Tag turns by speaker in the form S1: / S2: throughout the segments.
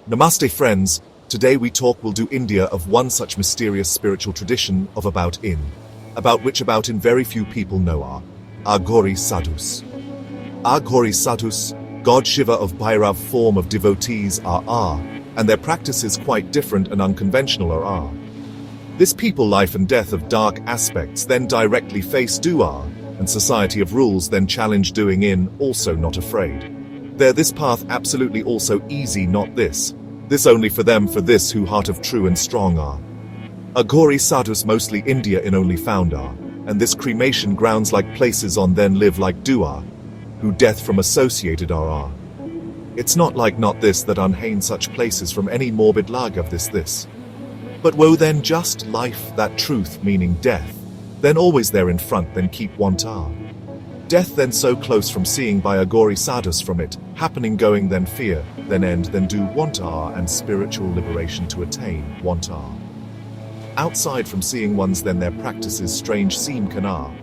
S1: Namaste friends, today we will do India of one such mysterious spiritual tradition of about in which very few people know are Aghori Sadhus. Aghori Sadhus, God Shiva of Bhairav form of devotees are, and their practice is quite different and unconventional are. This people life and death of dark aspects then directly face do are, and society of rules then challenge doing in, also not afraid. There this path absolutely also easy not this only for them for this who heart of true and strong are. Aghori Sadhus mostly India in only found are, and this cremation grounds like places on then live like do are, who death from associated are. It's not like not this that unhain such places from any morbid lag of this. But woe then just life that truth meaning death, then always there in front then keep want are. Death then so close from seeing by Aghori Sadhus from it, happening going then fear, then end then do want are and spiritual liberation to attain want are. Outside from seeing ones then their practices strange seem can are,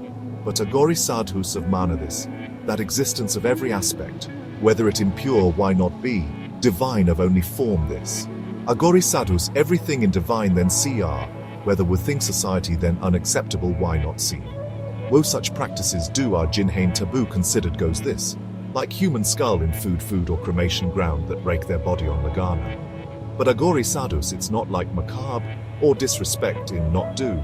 S1: but Aghori Sadhus of mana this, that existence of every aspect, whether it impure why not be, divine of only form this. Aghori Sadhus everything in divine then see are, whether within society then unacceptable why not see. Woe such practices do are jinhain taboo considered goes this, like human skull in food or cremation ground that break their body on Lagana. But Aghori Sadhus it's not like macabre or disrespect in not do,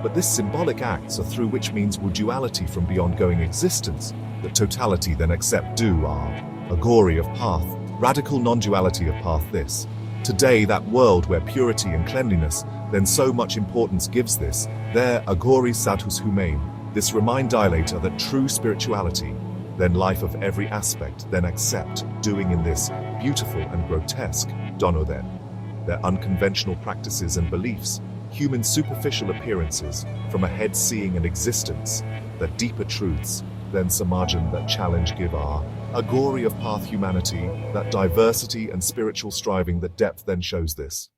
S1: but this symbolic acts are through which means will duality from beyond going existence, that totality then accept do are. Aghori of path, radical non-duality of path this. Today that world where purity and cleanliness then so much importance gives this, there Aghori Sadhus humane, this remind dilator that true spirituality, then life of every aspect, then accept, doing in this, beautiful and grotesque, dono then. Their unconventional practices and beliefs, human superficial appearances, from a head seeing an existence, that deeper truths, then samajan that challenge give are, Aghori of path humanity, that diversity and spiritual striving that depth then shows this.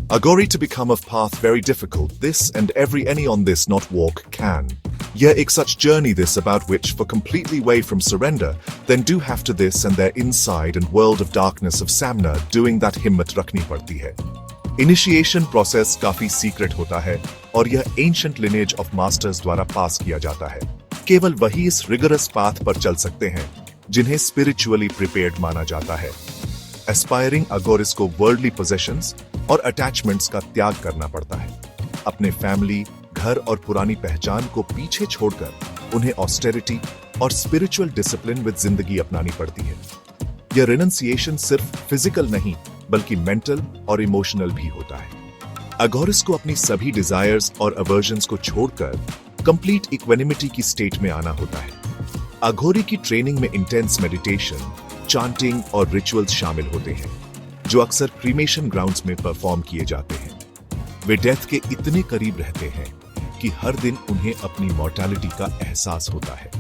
S1: Aghori to become of path very difficult, this and every any on this not walk can. Yea ek such journey this about which for completely way from surrender, then do have to this and their inside and world of darkness of samna doing that himmat rakhni padti hai. Initiation process काफी secret होता है और यह ancient lineage of masters द्वारा पास किया जाता है. केवल वही इस rigorous path पर चल सकते हैं जिन्हें spiritually prepared माना जाता है. Aspiring Aghoris को worldly possessions और अटैचमेंट्स का त्याग करना पड़ता है. अपने फैमिली, घर और पुरानी पहचान को पीछे छोड़कर उन्हें ऑस्टेरिटी और स्पिरिचुअल डिसिप्लिन विद जिंदगी अपनानी पड़ती है. यह रिनंसिएशन सिर्फ फिजिकल नहीं बल्कि मेंटल और इमोशनल भी होता है. अघोरिस को अपनी सभी डिजायर्स और अवर्जन्स को छोड़कर कंप्लीट इक्वेनिमिटी की स्टेट में आना होता है. अघोरी की ट्रेनिंग में इंटेंस मेडिटेशन, चांटिंग और रिचुअल्स शामिल होते हैं जो अक्सर क्रीमेशन ग्राउंड्स में परफॉर्म किए जाते हैं. वे डेथ के इतने करीब रहते हैं कि हर दिन उन्हें अपनी मॉर्टैलिटी का एहसास होता है.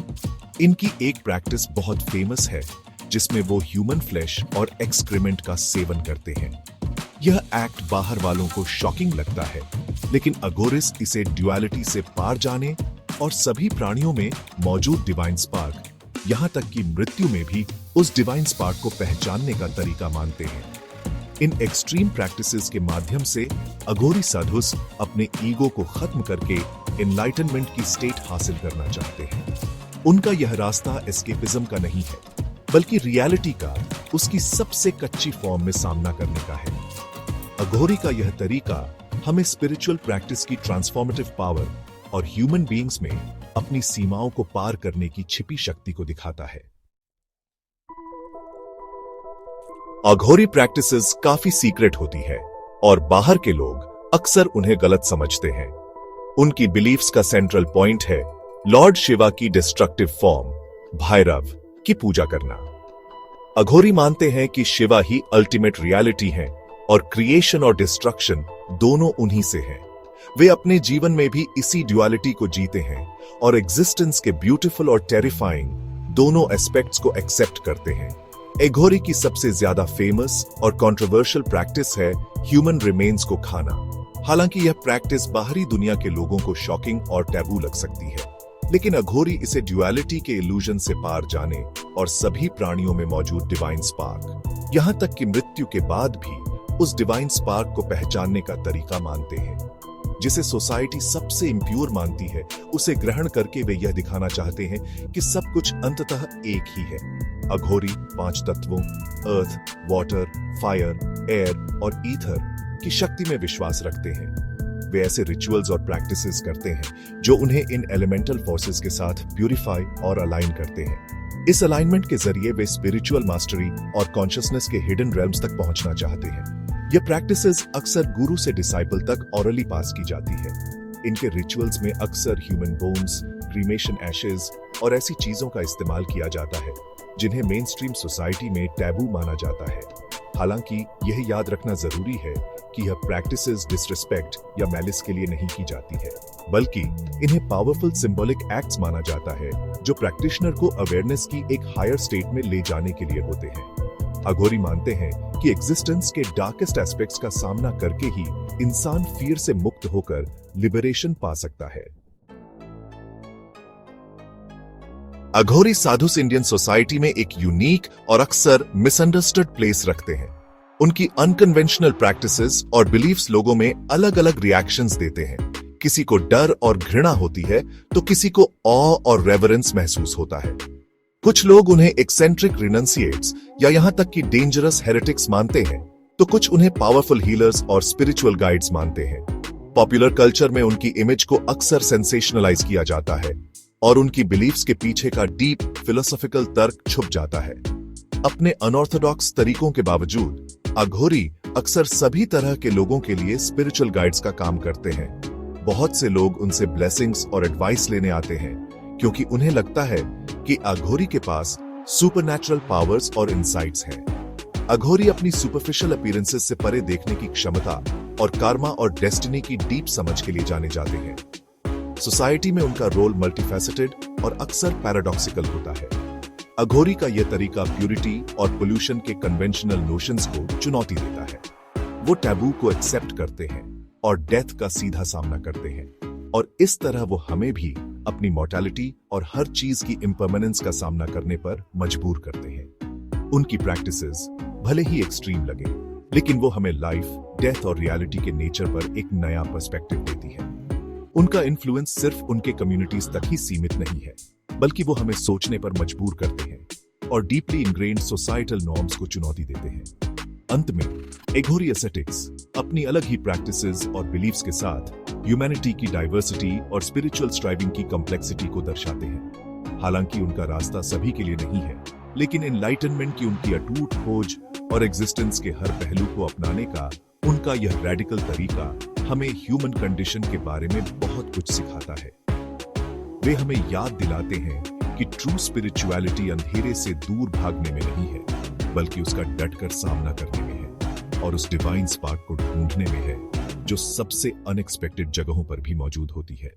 S1: इनकी एक प्रैक्टिस बहुत फेमस है जिसमें वो ह्यूमन फ्लैश और एक्सक्रीमेंट का सेवन करते हैं. यह एक्ट बाहर वालों को शॉकिंग लगता है, लेकिन अघोरिस इसे ड्युअलिटी से पार जाने और सभी प्राणियों में मौजूद डिवाइन स्पार्क, यहाँ तक कि मृत्यु में भी उस डिवाइन स्पार्क को पहचानने का तरीका मानते हैं. इन एक्सट्रीम प्रैक्टिसेस के माध्यम से अघोरी साधुस अपने ईगो को खत्म करके एनलाइटनमेंट की स्टेट हासिल करना चाहते हैं. उनका यह रास्ता एस्केपिज्म का नहीं है, बल्कि रियलिटी का उसकी सबसे कच्ची फॉर्म में सामना करने का है. अघोरी का यह तरीका हमें स्पिरिचुअल प्रैक्टिस की ट्रांसफॉर्मेटिव पावर और ह्यूमन बीइंग्स में अपनी सीमाओं को पार करने की छिपी शक्ति को दिखाता है. अघोरी प्रैक्टिसेस काफी सीक्रेट होती है और बाहर के लोग अक्सर उन्हें गलत समझते हैं. उनकी बिलीफ्स का सेंट्रल पॉइंट है लॉर्ड शिवा की डिस्ट्रक्टिव फॉर्म भैरव की पूजा करना. अघोरी मानते हैं कि शिवा ही अल्टीमेट रियलिटी है और क्रिएशन और डिस्ट्रक्शन दोनों उन्हीं से हैं. वे अपने जीवन में भी इसी ड्युअलिटी को जीते हैं और एग्जिस्टेंस के ब्यूटीफुल और टेरिफाइंग दोनों एस्पेक्ट्स को एक्सेप्ट करते हैं. अघोरी की सबसे ज्यादा फेमस और कंट्रोवर्शियल प्रैक्टिस है ह्यूमन रिमेन्स को खाना. हालांकि यह प्रैक्टिस बाहरी दुनिया के लोगों को शॉकिंग और टैबू लग सकती है, लेकिन अघोरी इसे ड्युअलिटी के इल्यूजन से पार जाने और सभी प्राणियों में मौजूद डिवाइन स्पार्क, यहां तक कि मृत्यु के बाद भी उस डिवाइन स्पार्क को पहचानने का तरीका मानते हैं, जिसे सोसाइटी सबसे इंप्योर मानती है। उसे ग्रहण करके वे यह दिखाना चाहते हैं कि सब कुछ अंततः एक ही है। अघोरी 5 तत्वों अर्थ, वाटर, फायर, एयर और ईथर की शक्ति में विश्वास रखते हैं। वे ऐसे रिचुअल्स और प्रैक्टिसेस करते हैं जो उन्हें इन एलिमेंटल फोर्सेस के साथ प्यूरिफाई और अलाइन करते हैं। इस अलाइनमेंट के जरिए वे स्पिरिचुअल मास्टरी और कॉन्शियसनेस के हिडन रेल्म्स तक पहुंचना चाहते हैं। ये प्रैक्टिसेस अक्सर गुरु से डिसाइपल तक ऑरली पास की जाती है। इनके रिचुअल्स में अक्सर ह्यूमन बोन्स, क्रीमेशन एशेज और ऐसी चीजों का इस्तेमाल किया जाता है जिन्हें मेन स्ट्रीम सोसाइटी में टैबू माना जाता है। हालांकि यह याद रखना जरूरी है कि यह प्रैक्टिसेस डिसरिस्पेक्ट या मैलिस के लिए नहीं की जाती है, बल्कि इन्हें पावरफुल सिंबॉलिक एक्ट्स माना जाता है जो प्रैक्टिशनर को अवेयरनेस की एक हायर स्टेट में ले जाने के लिए होते हैं। अघोरी मानते हैं कि एग्जिस्टेंस के डार्केस्ट एस्पेक्ट्स का सामना करके ही इंसान फियर से मुक्त होकर लिबरेशन पा सकता है। अघोरी साधुस इंडियन सोसाइटी में एक यूनिक और अक्सर मिसअंडरस्टूड प्लेस रखते हैं। उनकी अनकन्वेंशनल प्रैक्टिसेस और बिलीफ्स लोगों में अलग अलग रिएक्शंस देते हैं। किसी को डर और घृणा होती है तो किसी को ऑ और रेवरेंस महसूस होता है। कुछ लोग उन्हें एक्सेंट्रिक रिनंसिएट्स या यहां तक कि डेंजरस हेरेटिक्स मानते हैं, तो कुछ उन्हें पावरफुल हीलर्स और स्पिरिचुअल गाइड्स मानते हैं। पॉपुलर कल्चर में उनकी इमेज को अक्सर सेंसेशनलाइज किया जाता है और उनकी बिलीफ्स के पीछे का डीप फिलोसॉफिकल तर्क छुप जाता है। अपने अनऑर्थोडॉक्स तरीकों के बावजूद अघोरी अक्सर सभी तरह के लोगों के लिए स्पिरिचुअल गाइड्स का काम करते हैं। बहुत से लोग उनसे ब्लेसिंग्स और एडवाइस लेने आते हैं क्योंकि उन्हें लगता है कि अघोरी के पास सुपरनैचुरल पावर्स और इंसाइट्स हैं। अघोरी अपनी सुपरफिशियल अपीयरेंसेस से परे देखने की क्षमता और कार्मा और डेस्टिनी की डीप समझ के लिए जाने जाते हैं। सोसाइटी में उनका रोल मल्टीफैसेटेड और अक्सर पैराडॉक्सिकल होता है। अघोरी का यह तरीका प्यूरिटी और पोल्यूशन के कन्वेंशनल नोशंस को चुनौती देता है। वो टैबू को एक्सेप्ट करते हैं और डेथ का सीधा सामना करते हैं, और इस तरह वो हमें भी अपनी मॉर्टैलिटी और हर चीज की इम्परमानेंस का सामना करने पर मजबूर करते हैं। उनकी प्रैक्टिसेस भले ही एक्सट्रीम लगे, लेकिन वो हमें लाइफ, डेथ और रियलिटी के नेचर पर एक नया पर्सपेक्टिव देती है। उनका इन्फ्लुएंस सिर्फ उनके कम्युनिटीज तक ही सीमित नहीं है, बल्कि वो हमें सोचने पर मजबूर करते हैं और डीपली इंग्रेन्ड सोसाइटल नॉर्म्स को चुनौती देते हैं। अंत में अघोरी एस्थेटिक्स अपनी अलग ही प्रैक्टिसेस और बिलीफ्स के साथ ह्यूमैनिटी की डाइवर्सिटी और स्पिरिचुअल स्ट्राइविंग की कॉम्प्लेक्सिटी को दर्शाते हैं। हालांकि उनका रास्ता सभी के लिए नहीं है, लेकिन एनलाइटनमेंट की उनकी अटूट खोज और एग्जिस्टेंस के हर पहलू को अपनाने का उनका यह रेडिकल तरीका हमें ह्यूमन कंडीशन के बारे में बहुत कुछ सिखाता है। वे हमें याद दिलाते हैं कि ट्रू स्पिरिचुअलिटी अंधेरे से दूर भागने में नहीं है, बल्कि उसका डटकर सामना करने में है और उस डिवाइन स्पार्क को ढूंढने में है जो सबसे अनएक्सपेक्टेड जगहों पर भी मौजूद होती है।